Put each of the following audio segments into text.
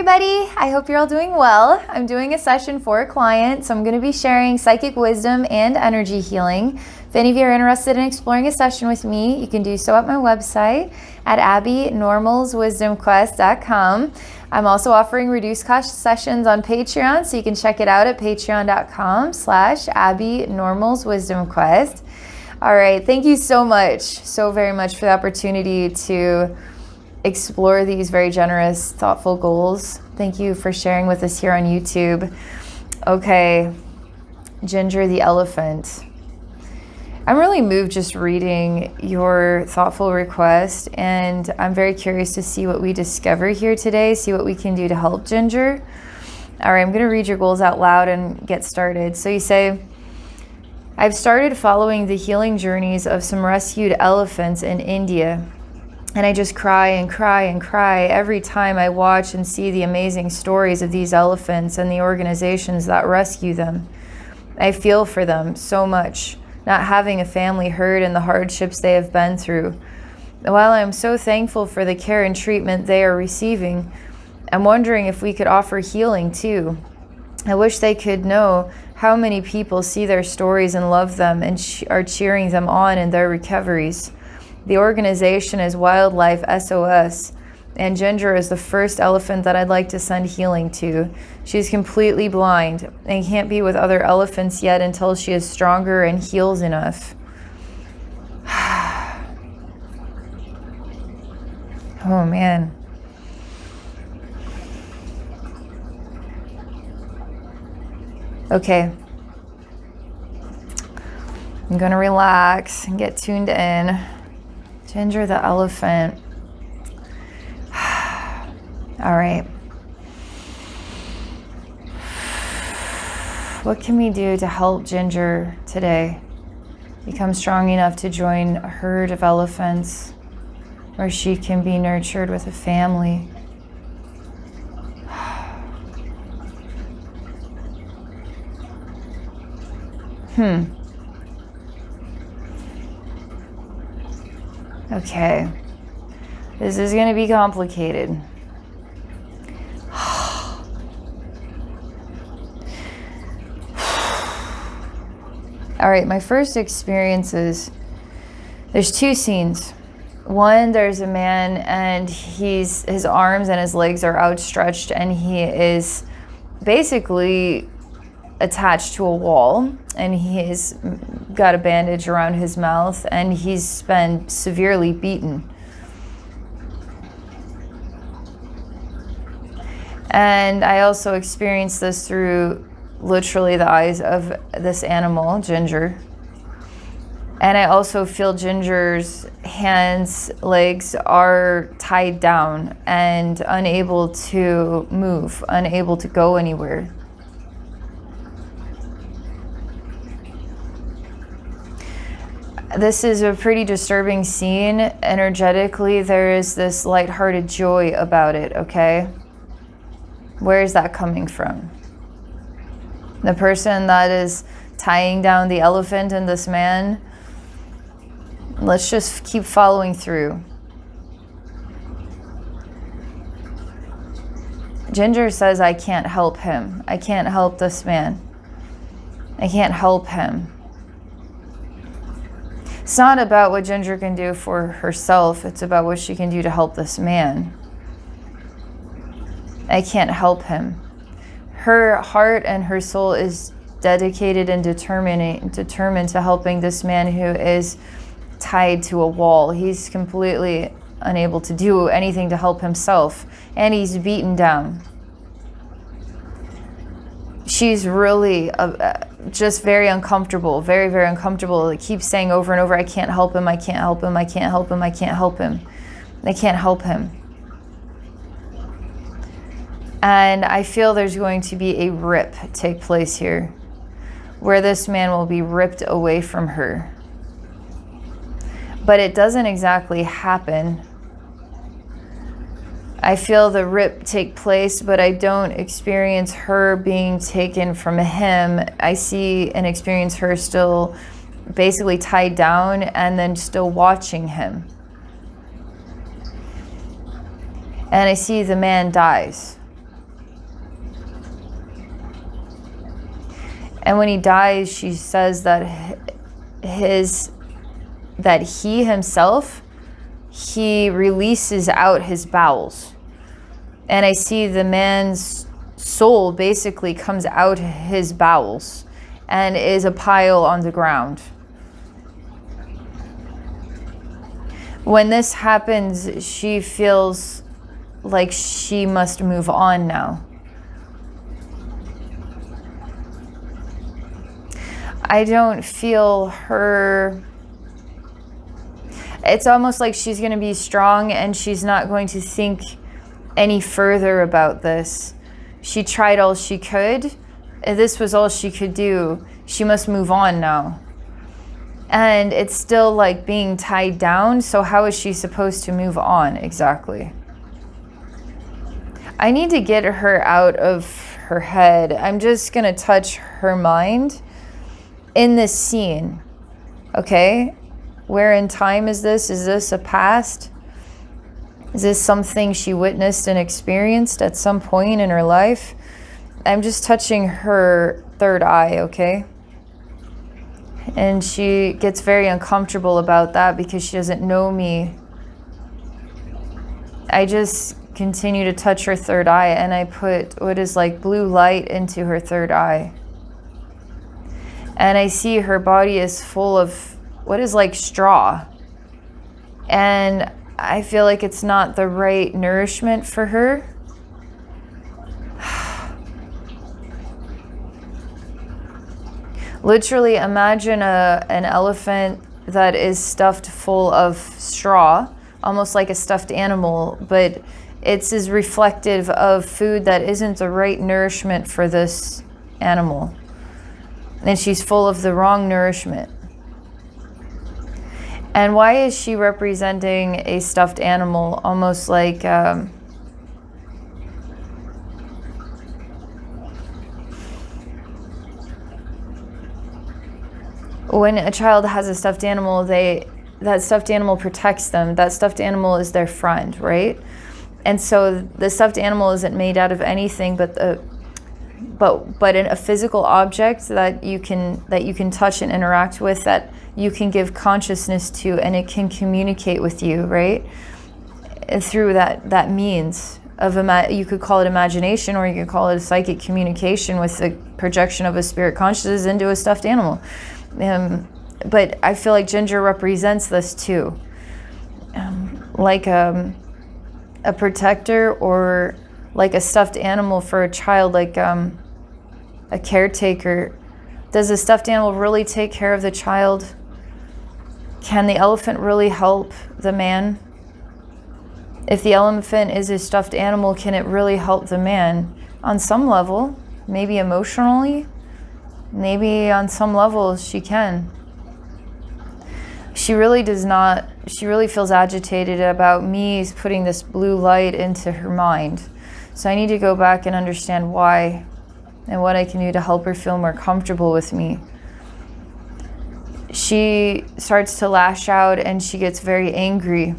everybody. I hope you're all doing well. I'm doing a session for a client, so I'm going to be sharing psychic wisdom and energy healing. If any of you are interested in exploring a session with me, you can do so at my website at abbeynormalswisdomquest.com. I'm also offering reduced cost sessions on Patreon, so you can check it out at patreon.com/abbeynormalswisdomquest. All right, thank you so very much for the opportunity to explore these very generous, thoughtful goals. Thank you for sharing with us here on YouTube. Okay, Ginger the elephant. I'm really moved just reading your thoughtful request, and I'm very curious to see what we discover here today, see what we can do to help Ginger. All right, I'm gonna read your goals out loud and get started. So you say, I've started following the healing journeys of some rescued elephants in India. And I just cry and cry and cry every time I watch and see the amazing stories of these elephants and the organizations that rescue them. I feel for them so much, not having a family herd and the hardships they have been through. While I am so thankful for the care and treatment they are receiving, I'm wondering if we could offer healing too. I wish they could know how many people see their stories and love them and are cheering them on in their recoveries. The organization is Wildlife SOS, and Ginger is the first elephant that I'd like to send healing to. She's completely blind and can't be with other elephants yet until she is stronger and heals enough. Oh man. Okay. I'm gonna relax and get tuned in. Ginger the elephant. All right. What can we do to help Ginger today become strong enough to join a herd of elephants where she can be nurtured with a family? Okay, this is going to be complicated. All right, my first experiences, there's two scenes. One, there's a man and his arms and his legs are outstretched and he is basically attached to a wall, and he's got a bandage around his mouth and he's been severely beaten. And I also experienced this through literally the eyes of this animal, Ginger. And I also feel Ginger's hands, legs are tied down and unable to move, unable to go anywhere. This is a pretty disturbing scene. Energetically, there is this lighthearted joy about it, okay? Where is that coming from? The person that is tying down the elephant and this man, let's just keep following through. Ginger says, I can't help him. I can't help this man. I can't help him. It's not about what Ginger can do for herself. It's about what she can do to help this man. I can't help him. Her heart and her soul is dedicated and determined to helping this man who is tied to a wall. He's completely unable to do anything to help himself, and he's beaten down. She's really just very uncomfortable, very, very uncomfortable. It keeps saying over and over, I can't help him, I can't help him, I can't help him, I can't help him. I can't help him. And I feel there's going to be a rip take place here, where this man will be ripped away from her. But it doesn't exactly happen. I feel the rip take place, but I don't experience her being taken from him. I see and experience her still basically tied down and then still watching him. And I see the man dies. And when he dies, she says that he himself, he releases out his bowels. And I see the man's soul basically comes out his bowels and is a pile on the ground. When this happens, she feels like she must move on now. I don't feel her. It's almost like she's going to be strong and she's not going to think any further about this. She tried all she could. This was all she could do. She must move on now. And it's still like being tied down. So how is she supposed to move on exactly? I need to get her out of her head. I'm just going to touch her mind in this scene. Okay? Where in time is this? Is this a past? Is this something she witnessed and experienced at some point in her life? I'm just touching her third eye, okay? And she gets very uncomfortable about that because she doesn't know me. I just continue to touch her third eye, and I put what is like blue light into her third eye. And I see her body is full of what is like straw. And I feel like it's not the right nourishment for her. Literally imagine an elephant that is stuffed full of straw, almost like a stuffed animal, but it's as reflective of food that isn't the right nourishment for this animal. And she's full of the wrong nourishment. And why is she representing a stuffed animal, almost like when a child has a stuffed animal, that stuffed animal protects them. That stuffed animal is their friend, right? And so the stuffed animal isn't made out of anything but a physical object that you can touch and interact with, that you can give consciousness to, and it can communicate with you, right? And through that means of you could call it imagination, or you could call it a psychic communication with the projection of a spirit consciousness into a stuffed animal. But I feel like Ginger represents this too, like a protector, or like a stuffed animal for a child, like a caretaker. Does a stuffed animal really take care of the child? Can the elephant really help the man? If the elephant is a stuffed animal, can it really help the man? On some level, maybe emotionally, maybe on some level she can. She really does not, she really feels agitated about me putting this blue light into her mind. So I need to go back and understand why and what I can do to help her feel more comfortable with me. She starts to lash out and she gets very angry.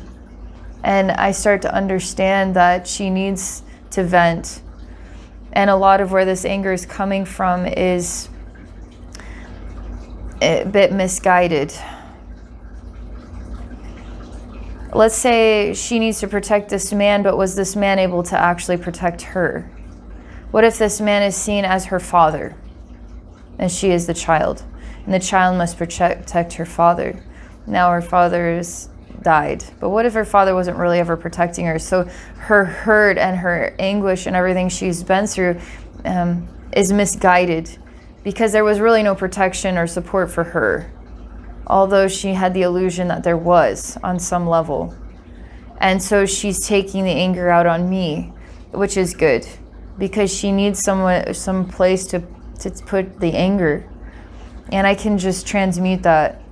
And I start to understand that she needs to vent. And a lot of where this anger is coming from is a bit misguided. Let's say she needs to protect this man, but was this man able to actually protect her? What if this man is seen as her father and she is the child, and the child must protect her father? Now her father's died, but what if her father wasn't really ever protecting her? So her hurt and her anguish and everything she's been through is misguided, because there was really no protection or support for her, although she had the illusion that there was on some level. And so she's taking the anger out on me, which is good, because she needs some place to put the anger, and I can just transmute that.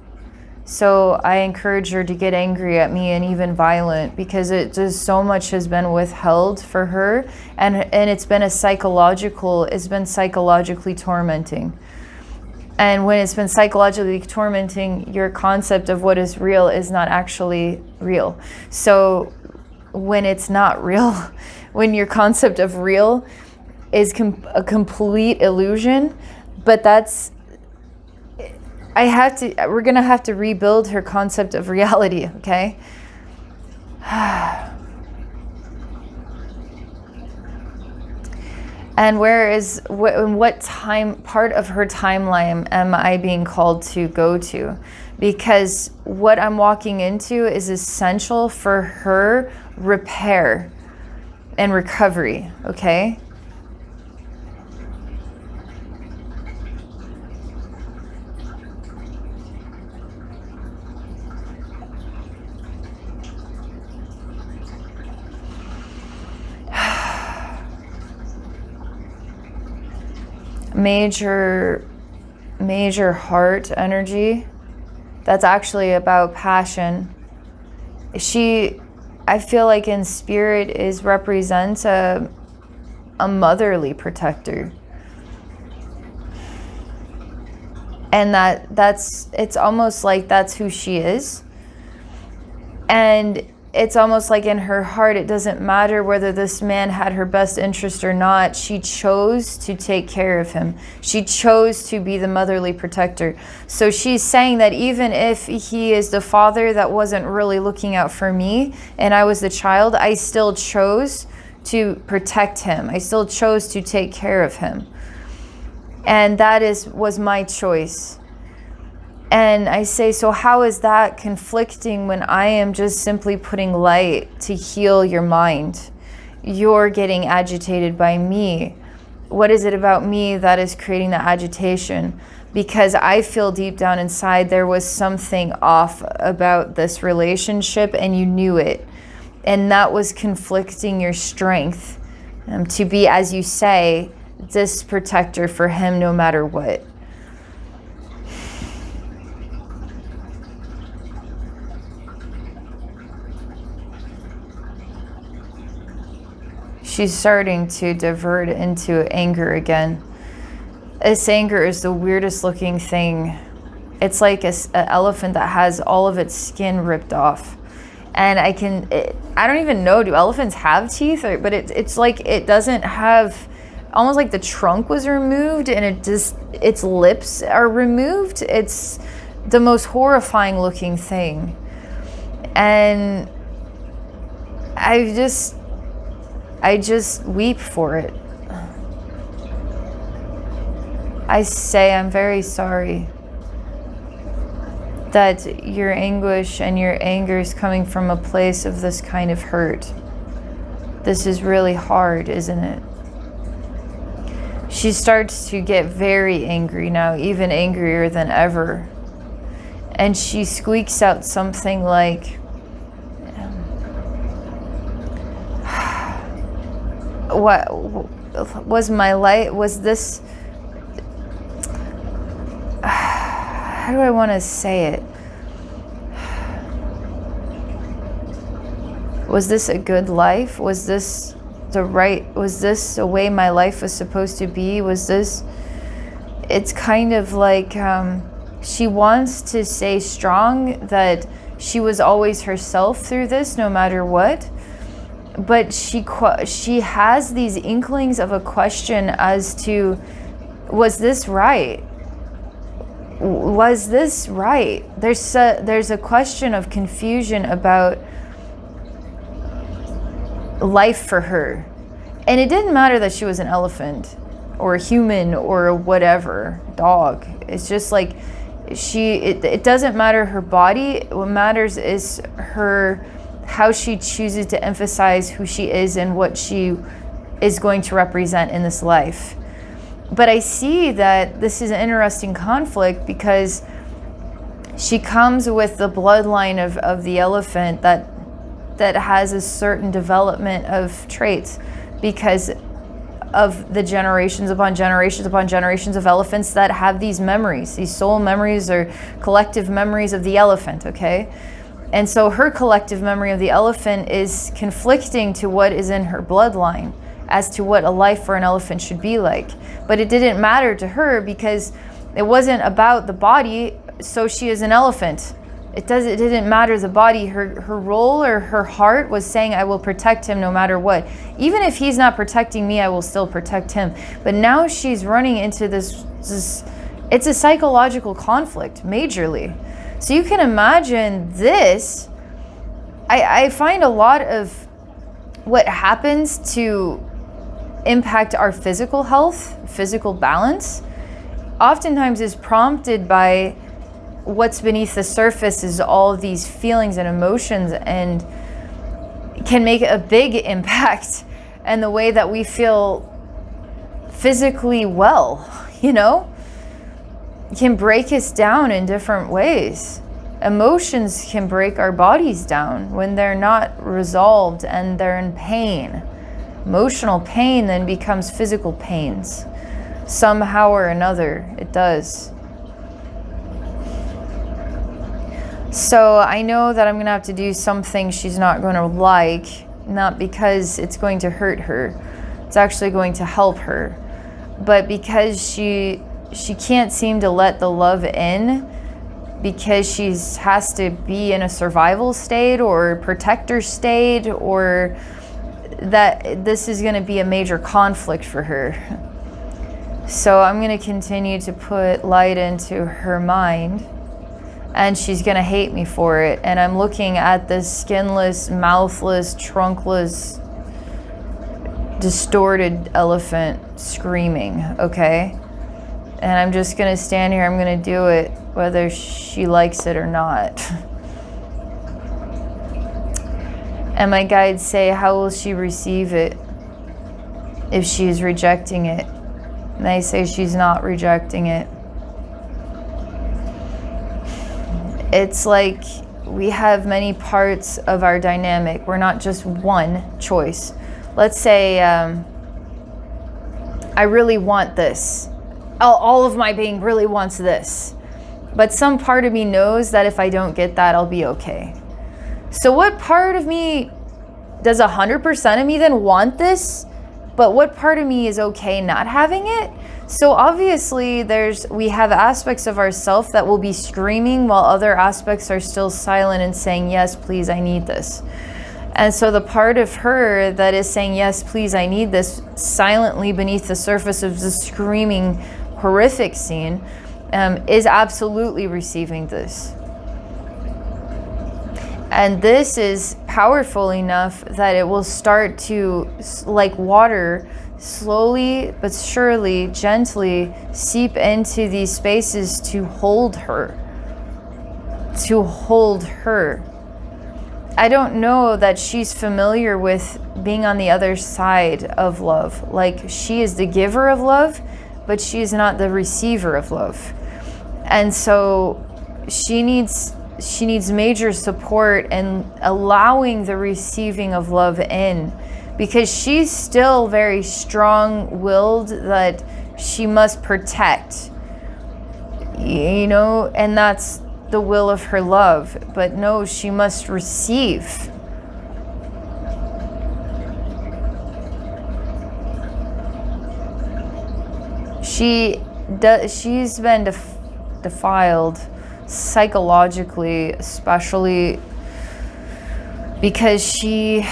So I encourage her to get angry at me and even violent, because it just so much has been withheld for her, and it's been psychologically tormenting. And when it's been psychologically tormenting, your concept of what is real is not actually real. So when it's not real, when your concept of real is a complete illusion, But we're going to have to rebuild her concept of reality, okay? And what part of her timeline am I being called to go to? Because what I'm walking into is essential for her repair and recovery, okay? Major heart energy. That's actually about passion. I feel like in spirit represents a motherly protector. And it's almost like that's who she is. And it's almost like in her heart, it doesn't matter whether this man had her best interest or not. She chose to take care of him. She chose to be the motherly protector. So she's saying that even if he is the father that wasn't really looking out for me and I was the child, I still chose to protect him. I still chose to take care of him. And that was my choice. And I say, so how is that conflicting when I am just simply putting light to heal your mind? You're getting agitated by me. What is it about me that is creating the agitation? Because I feel deep down inside there was something off about this relationship and you knew it. And that was conflicting your strength to be, as you say, this protector for him no matter what. She's starting to divert into anger again. This anger is the weirdest looking thing. It's like an elephant that has all of its skin ripped off. And I don't even know, do elephants have teeth? But it's like it doesn't have, almost like the trunk was removed and its lips are removed. It's the most horrifying looking thing. And I just weep for it. I say I'm very sorry that your anguish and your anger is coming from a place of this kind of hurt. This is really hard, isn't it? She starts to get very angry now, even angrier than ever. And she squeaks out something like, what was my light? Was this, how do I want to say it? Was this a good life? Was this the way my life was supposed to be? It's kind of like she wants to stay strong, that she was always herself through this no matter what. But she has these inklings of a question as to, was this right? Was this right? There's a question of confusion about life for her. And it didn't matter that she was an elephant or a human or whatever, dog. It's just like it doesn't matter her body. What matters is how she chooses to emphasize who she is and what she is going to represent in this life. But I see that this is an interesting conflict because she comes with the bloodline of the elephant that has a certain development of traits because of the generations upon generations upon generations of elephants that have these memories, these soul memories or collective memories of the elephant, okay? And so her collective memory of the elephant is conflicting to what is in her bloodline as to what a life for an elephant should be like. But it didn't matter to her because it wasn't about the body, so she is an elephant. It didn't matter the body. Her role or her heart was saying, I will protect him no matter what. Even if he's not protecting me, I will still protect him. But now she's running into this it's a psychological conflict, majorly. So you can imagine this. I find a lot of what happens to impact our physical health, physical balance, oftentimes is prompted by what's beneath the surface is all these feelings and emotions, and can make a big impact in the way that we feel physically well, It can break us down in different ways. Emotions can break our bodies down when they're not resolved and they're in pain. Emotional pain then becomes physical pains. Somehow or another, it does. So I know that I'm going to have to do something she's not going to like, not because it's going to hurt her. It's actually going to help her. But because she can't seem to let the love in, because she has to be in a survival state or protector state, or that this is going to be a major conflict for her. So I'm going to continue to put light into her mind, and she's going to hate me for it. And I'm looking at this skinless, mouthless, trunkless, distorted elephant screaming, okay? And I'm just going to stand here. I'm going to do it whether she likes it or not. And my guides say, how will she receive it if she is rejecting it? And they say she's not rejecting it. It's like we have many parts of our dynamic. We're not just one choice. Let's say I really want this. All of my being really wants this. But some part of me knows that if I don't get that, I'll be okay. So what part of me, does 100% of me then want this? But what part of me is okay not having it? So obviously we have aspects of ourself that will be screaming while other aspects are still silent and saying, yes, please, I need this. And so the part of her that is saying, yes, please, I need this, silently beneath the surface of the screaming, horrific scene, is absolutely receiving this. And this is powerful enough that it will start to, like water, slowly but surely, gently seep into these spaces to hold her. To hold her. I don't know that she's familiar with being on the other side of love. Like, she is the giver of love, but she is not the receiver of love. And so she needs major support in allowing the receiving of love in, because she's still very strong-willed that she must protect, and that's the will of her love. But no, she must receive. She's been defiled psychologically, especially because she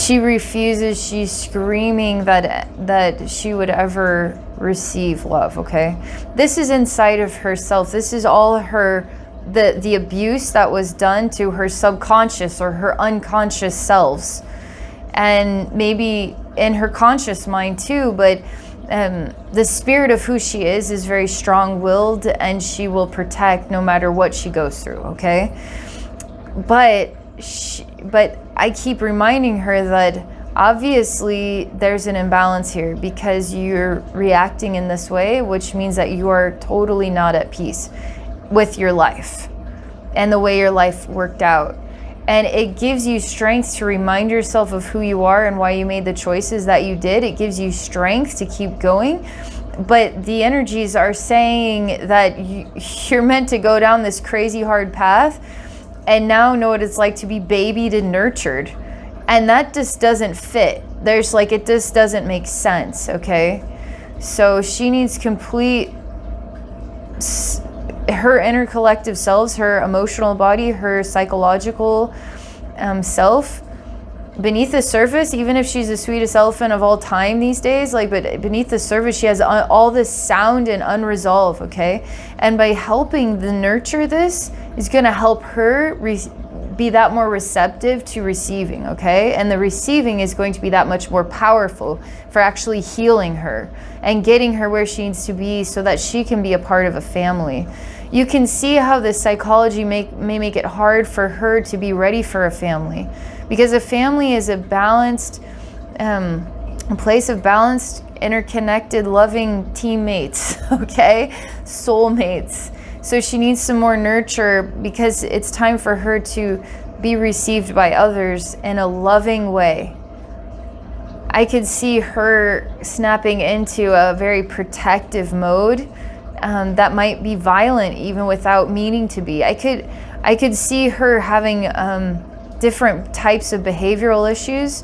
refuses. She's screaming that she would ever receive love. Okay, this is inside of herself. This is all the abuse that was done to her subconscious or her unconscious selves, and maybe in her conscious mind too. But the spirit of who she is very strong-willed, and she will protect no matter what she goes through, okay? But I keep reminding her that obviously there's an imbalance here, because you're reacting in this way, which means that you are totally not at peace with your life and the way your life worked out. And it gives you strength to remind yourself of who you are and why you made the choices that you did. It gives you strength to keep going. But the energies are saying that you're meant to go down this crazy hard path and now know what it's like to be babied and nurtured. And that just doesn't fit. It just doesn't make sense, okay? So she needs complete her inner collective selves, her emotional body, her psychological self, beneath the surface, even if she's the sweetest elephant of all time these days, like, but beneath the surface, she has all this sound and unresolved, okay? And by helping the nurture this is going to help her be that more receptive to receiving, okay? And the receiving is going to be that much more powerful for actually healing her and getting her where she needs to be so that she can be a part of a family. You can see how the psychology may make it hard for her to be ready for a family, because a family is a balanced, a place of balanced, interconnected, loving teammates, okay? Soulmates. So she needs some more nurture, because it's time for her to be received by others in a loving way. I could see her snapping into a very protective mode that might be violent even without meaning to be. I could see her having different types of behavioral issues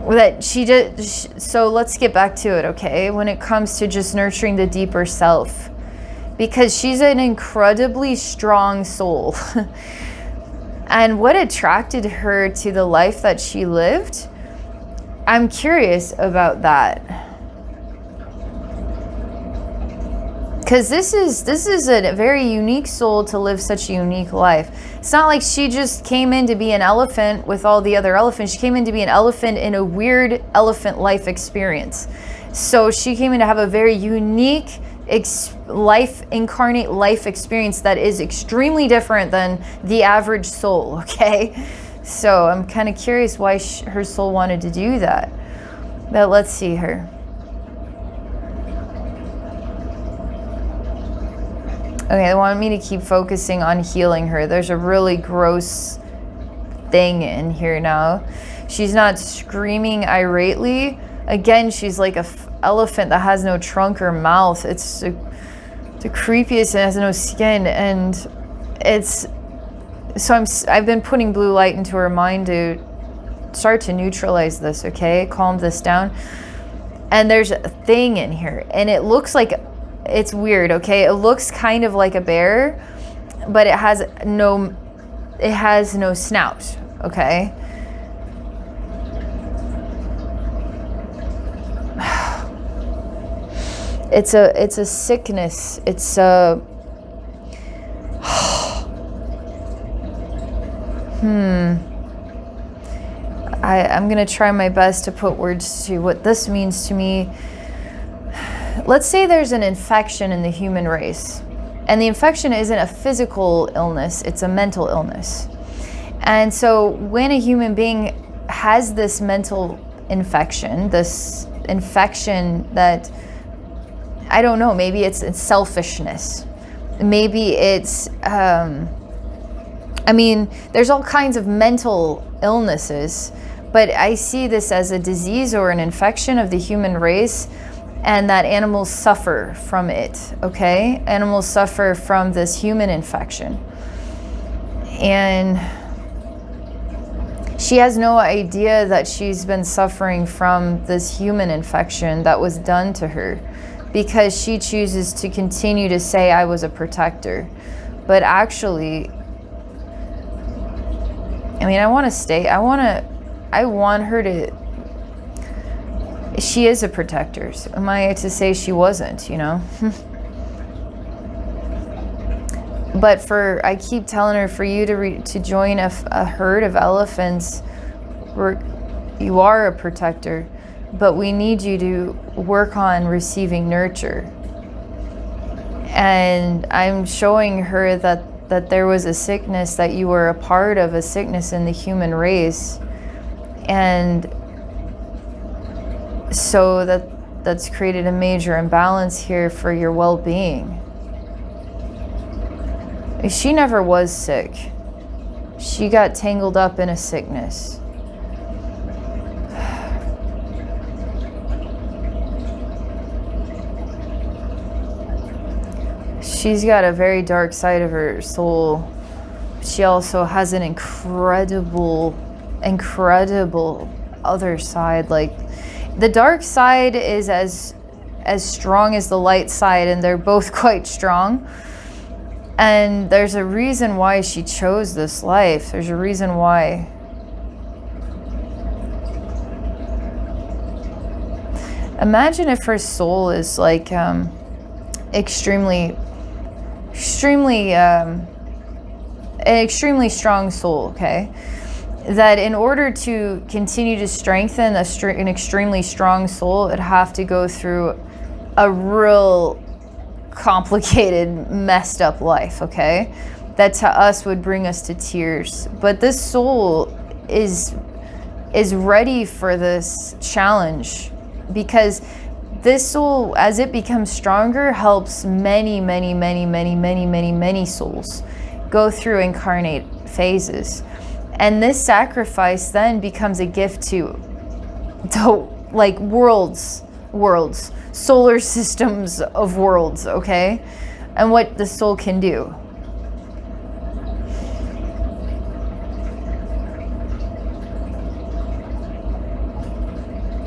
that she just, so let's get back to it, okay? When it comes to just nurturing the deeper self, because she's an incredibly strong soul. And what attracted her to the life that she lived? I'm curious about that. Because this is a very unique soul to live such a unique life. It's not like she just came in to be an elephant with all the other elephants. She came in to be an elephant in a weird elephant life experience. So she came in to have a very unique incarnate life experience that is extremely different than the average soul, okay? So I'm kind of curious why her soul wanted to do that. But let's see her. Okay, they want me to keep focusing on healing her. There's a really gross thing in here now. She's not screaming irately. Again, she's like a elephant that has no trunk or mouth. It's the creepiest, and has no skin. And it's, so I've been putting blue light into her mind to start to neutralize this, okay? Calm this down. And there's a thing in here, and it looks like, it's weird, okay? It looks kind of like a bear, but it has no snout, okay? It's a sickness. It's a I'm gonna try my best to put words to what this means to me. Let's say there's an infection in the human race, and the infection isn't a physical illness, it's a mental illness. And so when a human being has this mental infection, this infection that, I don't know, maybe it's selfishness, maybe it's there's all kinds of mental illnesses, but I see this as a disease or an infection of the human race, and that animals suffer from it, okay? Animals suffer from this human infection. And she has no idea that she's been suffering from this human infection that was done to her, because she chooses to continue to say, I was a protector. But actually, I want her to, she is a protector. So am I to say she wasn't, you know? But I keep telling her, for you to join a herd of elephants, you are a protector, but we need you to work on receiving nurture. And I'm showing her that there was a sickness, that you were a part of a sickness in the human race. And so that's created a major imbalance here for your well-being. She never was sick. She got tangled up in a sickness. She's got a very dark side of her soul. She also has an incredible other side. Like, the dark side is as strong as the light side, and they're both quite strong. And there's a reason why she chose this life. There's a reason why. Imagine if her soul is like extremely an extremely strong soul, okay? That in order to continue to strengthen an extremely strong soul, it'd have to go through a real complicated, messed up life, okay? That to us would bring us to tears. But this soul is ready for this challenge, because this soul, as it becomes stronger, helps many souls go through incarnate phases. And this sacrifice then becomes a gift to like worlds, solar systems of worlds, okay? And what the soul can do.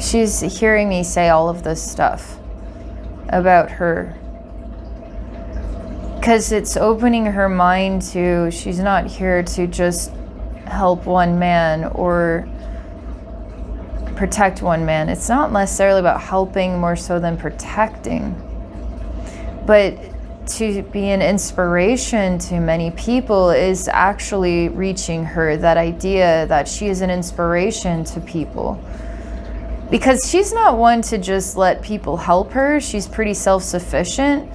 She's hearing me say all of this stuff about her, because it's opening her mind to, she's not here to just help one man or protect one man. It's not necessarily about helping more so than protecting, but to be an inspiration to many people is actually reaching her, that idea that she is an inspiration to people. Because she's not one to just let people help her. She's pretty self-sufficient.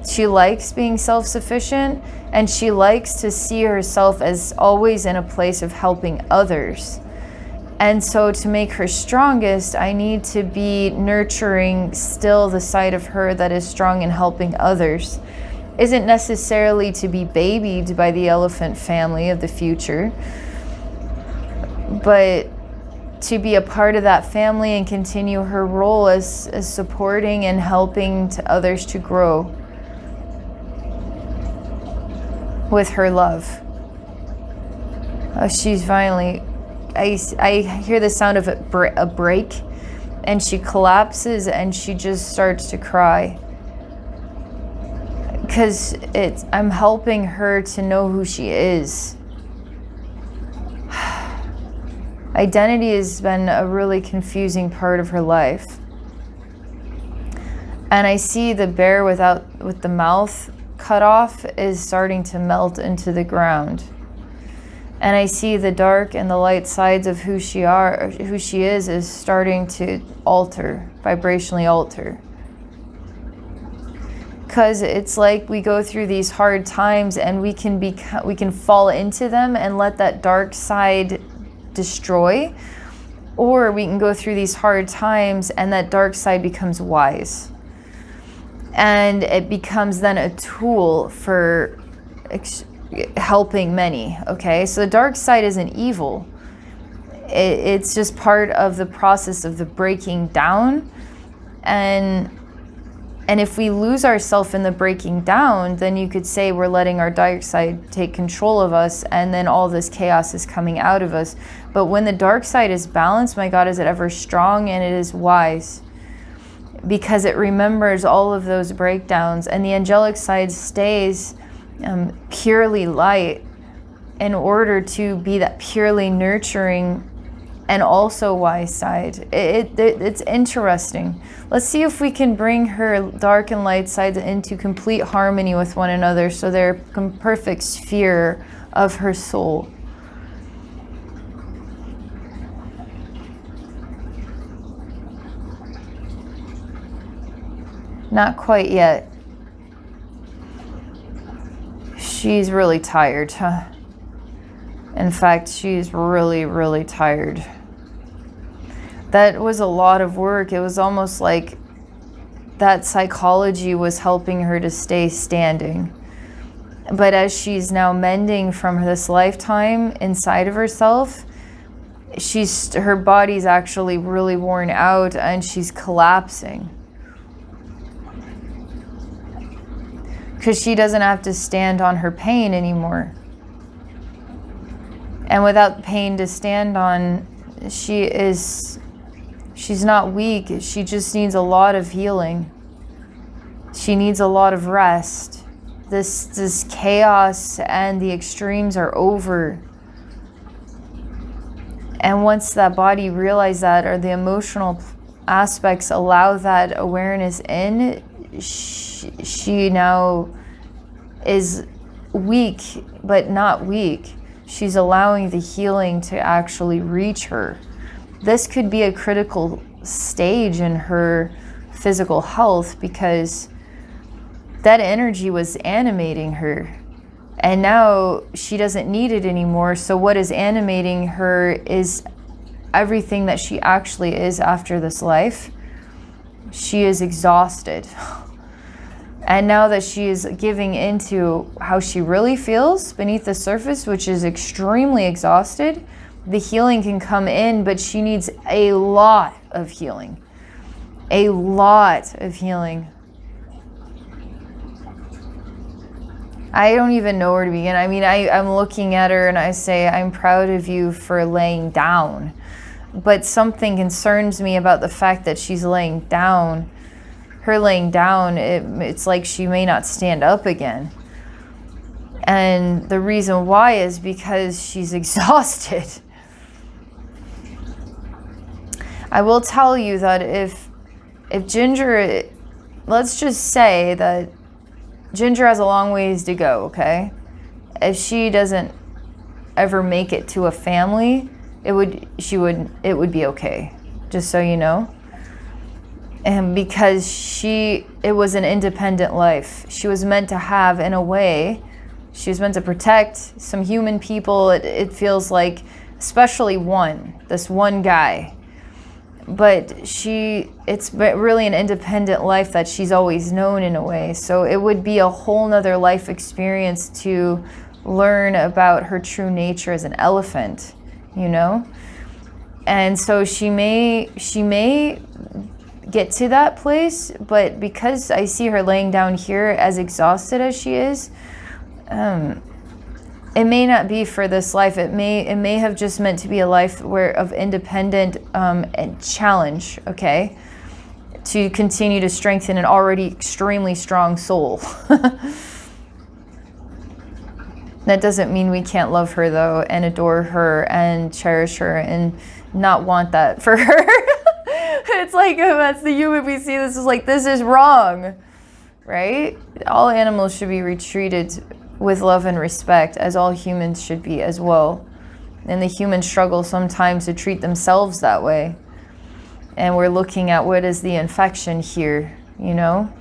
She likes being self-sufficient, and she likes to see herself as always in a place of helping others. And so to make her strongest, I need to be nurturing still the side of her that is strong in helping others. Isn't necessarily to be babied by the elephant family of the future, but to be a part of that family and continue her role as supporting and helping to others to grow with her love. She's finally, I hear the sound of a break, and she collapses and she just starts to cry. Because I'm helping her to know who she is. Identity has been a really confusing part of her life. And I see the bear with the mouth cut off is starting to melt into the ground. And I see the dark and the light sides of who she is starting to alter, vibrationally alter. Because it's like we go through these hard times and we can fall into them and let that dark side destroy, or we can go through these hard times and that dark side becomes wise, and it becomes then a tool for helping many. Okay, so the dark side isn't evil, it's just part of the process of the breaking down. And if we lose ourselves in the breaking down, then you could say we're letting our dark side take control of us, and then all this chaos is coming out of us. But when the dark side is balanced, my God, is it ever strong, and it is wise, because it remembers all of those breakdowns, and the angelic side stays purely light in order to be that purely nurturing and also wise side. It's interesting. Let's see if we can bring her dark and light sides into complete harmony with one another, so they're a perfect sphere of her soul. Not quite yet. She's really tired, huh? In fact, she's really, really tired. That was a lot of work. It was almost like that psychology was helping her to stay standing. But as she's now mending from this lifetime inside of herself, her body's actually really worn out and she's collapsing. Because she doesn't have to stand on her pain anymore. And without pain to stand on, she's not weak. She just needs a lot of healing. She needs a lot of rest. This chaos and the extremes are over. And once that body realizes that, or the emotional aspects allow that awareness in, she now is weak, but not weak. She's allowing the healing to actually reach her. This could be a critical stage in her physical health because that energy was animating her. And now she doesn't need it anymore. So what is animating her is everything that she actually is after this life. She is exhausted. And now that she is giving into how she really feels beneath the surface, which is extremely exhausted, the healing can come in, but she needs a lot of healing. A lot of healing. I don't even know where to begin. I mean, I'm looking at her and I say, I'm proud of you for laying down. But something concerns me about the fact that she's laying down. Her laying down, it's like she may not stand up again. And the reason why is because she's exhausted. I will tell you that if Ginger, let's just say that Ginger has a long ways to go, okay? If she doesn't ever make it to a family, it would be okay, just so you know. And because it was an independent life. She was meant to have, in a way, she was meant to protect some human people. It feels like, especially this one guy. But it's really an independent life that she's always known in a way. So it would be a whole nother life experience to learn about her true nature as an elephant, you know? And so she may get to that place, but because I see her laying down here as exhausted as she is, it may not be for this life. It may have just meant to be a life of independent and challenge, okay? To continue to strengthen an already extremely strong soul. That doesn't mean we can't love her though, and adore her and cherish her and not want that for her. It's like, that's the human we see. This is like, this is wrong, right? All animals should be treated with love and respect, as all humans should be as well. And the humans struggle sometimes to treat themselves that way. And we're looking at what is the infection here, you know?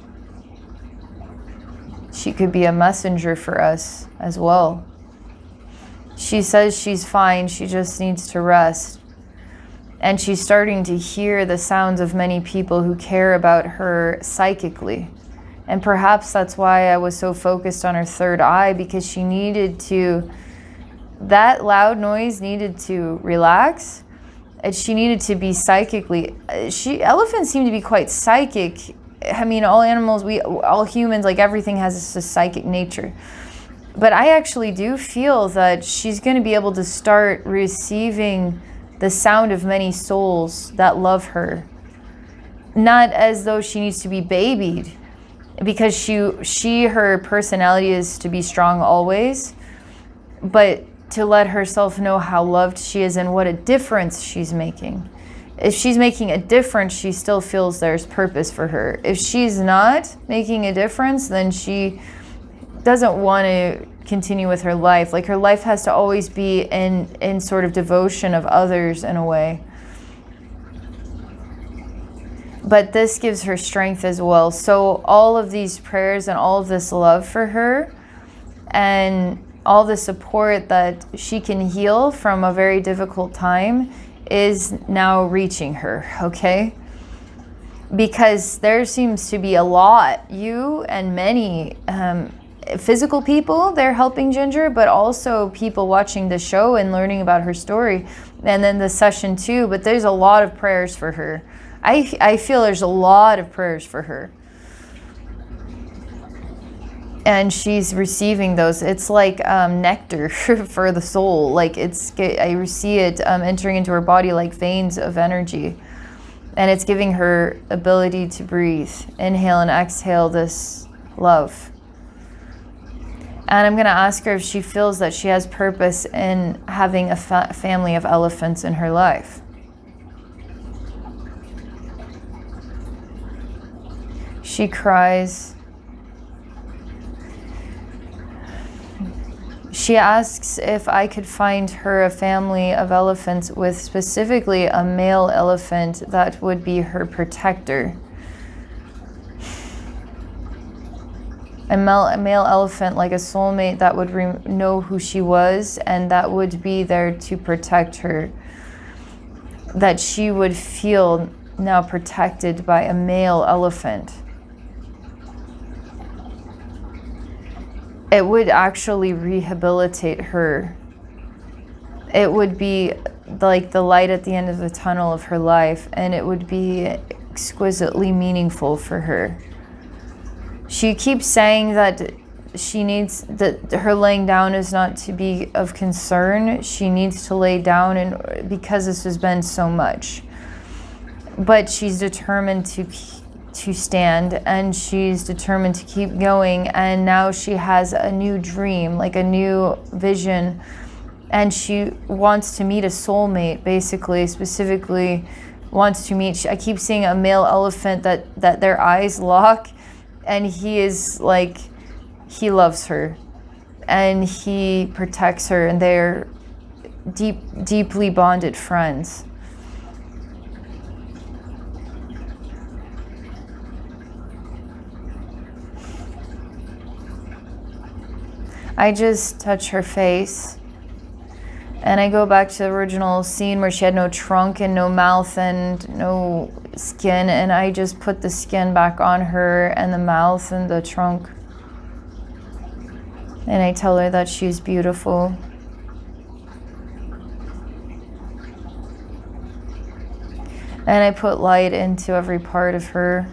She could be a messenger for us as well. She says she's fine, she just needs to rest. And she's starting to hear the sounds of many people who care about her psychically. And perhaps that's why I was so focused on her third eye, because she needed to, that loud noise needed to relax. And she needed to be psychically, elephants seem to be quite psychic. I mean, all animals, all humans, like everything has a psychic nature. But I actually do feel that she's going to be able to start receiving the sound of many souls that love her. Not as though she needs to be babied, because her personality is to be strong always, but to let herself know how loved she is and what a difference she's making. If she's making a difference, she still feels there's purpose for her. If she's not making a difference, then she doesn't want to continue with her life. Like, her life has to always be in sort of devotion of others in a way. But this gives her strength as well. So all of these prayers and all of this love for her and all the support that she can heal from a very difficult time is now reaching her, okay? Because there seems to be a lot, you and many physical people, they're helping Ginger, but also people watching the show and learning about her story, and then the session too. But there's a lot of prayers for her. I feel there's a lot of prayers for her. And she's receiving those. It's like nectar for the soul. Like, I see it entering into her body like veins of energy. And it's giving her ability to breathe. Inhale and exhale this love. And I'm going to ask her if she feels that she has purpose in having a family of elephants in her life. She cries. She asks if I could find her a family of elephants with specifically a male elephant that would be her protector. A male elephant, like a soulmate that would know who she was and that would be there to protect her. That she would feel now protected by a male elephant. It would actually rehabilitate her. It would be like the light at the end of the tunnel of her life, and it would be exquisitely meaningful for her. She keeps saying that she needs, that her laying down is not to be of concern. She needs to lay down, and because this has been so much. But she's determined to stand, and she's determined to keep going, and now she has a new dream, like a new vision, and she wants to meet a soulmate, basically, specifically wants to meet, I keep seeing a male elephant that their eyes lock, and he is like, he loves her and he protects her, and they're deeply bonded friends. I just touch her face, and I go back to the original scene where she had no trunk and no mouth and no skin, and I just put the skin back on her and the mouth and the trunk. And I tell her that she's beautiful. And I put light into every part of her.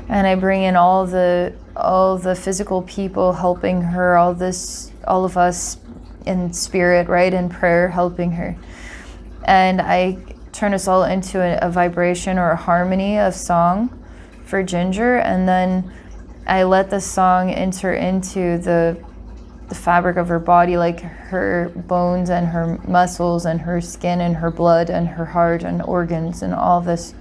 And I bring in all the physical people helping her, all of us in spirit, right, in prayer, helping her. And I turn us all into a vibration or a harmony of song for Ginger, and then I let the song enter into the fabric of her body, like her bones and her muscles and her skin and her blood and her heart and organs and all this.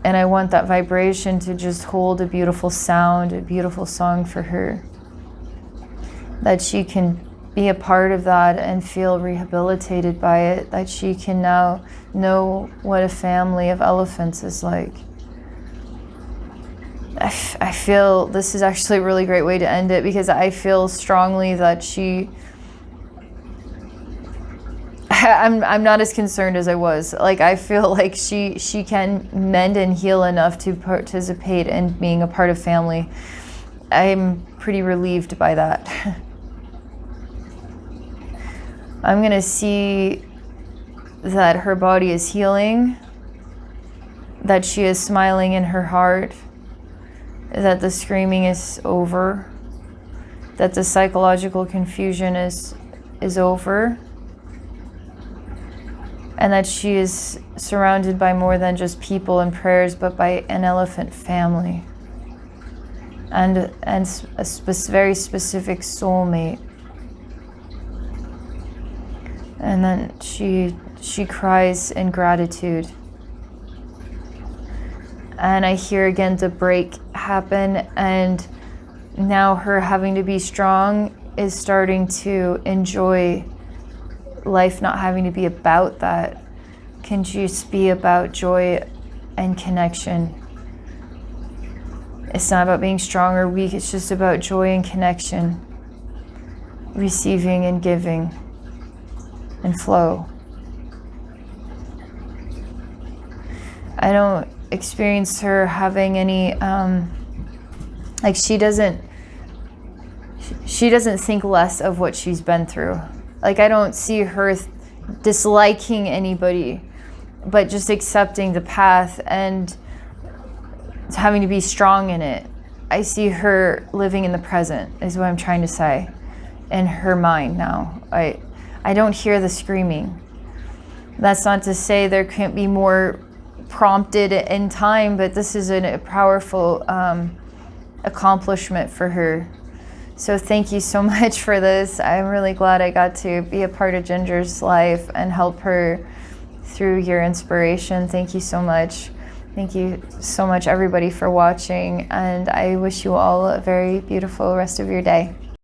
And I want that vibration to just hold a beautiful sound, a beautiful song for her. That she can be a part of that and feel rehabilitated by it. That she can now know what a family of elephants is like. I feel this is actually a really great way to end it, because I feel strongly that I'm not as concerned as I was. Like, I feel like she can mend and heal enough to participate in being a part of family. I'm pretty relieved by that. I'm gonna see that her body is healing, that she is smiling in her heart, that the screaming is over, that the psychological confusion is over, and that she is surrounded by more than just people and prayers, but by an elephant family and a very specific soulmate. And then she cries in gratitude. And I hear again the break happen, and now her having to be strong is starting to enjoy life, not having to be about that, can just be about joy and connection. It's not about being strong or weak, it's just about joy and connection, receiving and giving and flow. I don't experience her having any like she doesn't think less of what she's been through. Like, I don't see her disliking anybody, but just accepting the path and having to be strong in it. I see her living in the present, is what I'm trying to say, in her mind now. I don't hear the screaming. That's not to say there can't be more prompted in time, but this is a powerful accomplishment for her. So thank you so much for this. I'm really glad I got to be a part of Ginger's life and help her through your inspiration. Thank you so much. Thank you so much, everybody, for watching, and I wish you all a very beautiful rest of your day.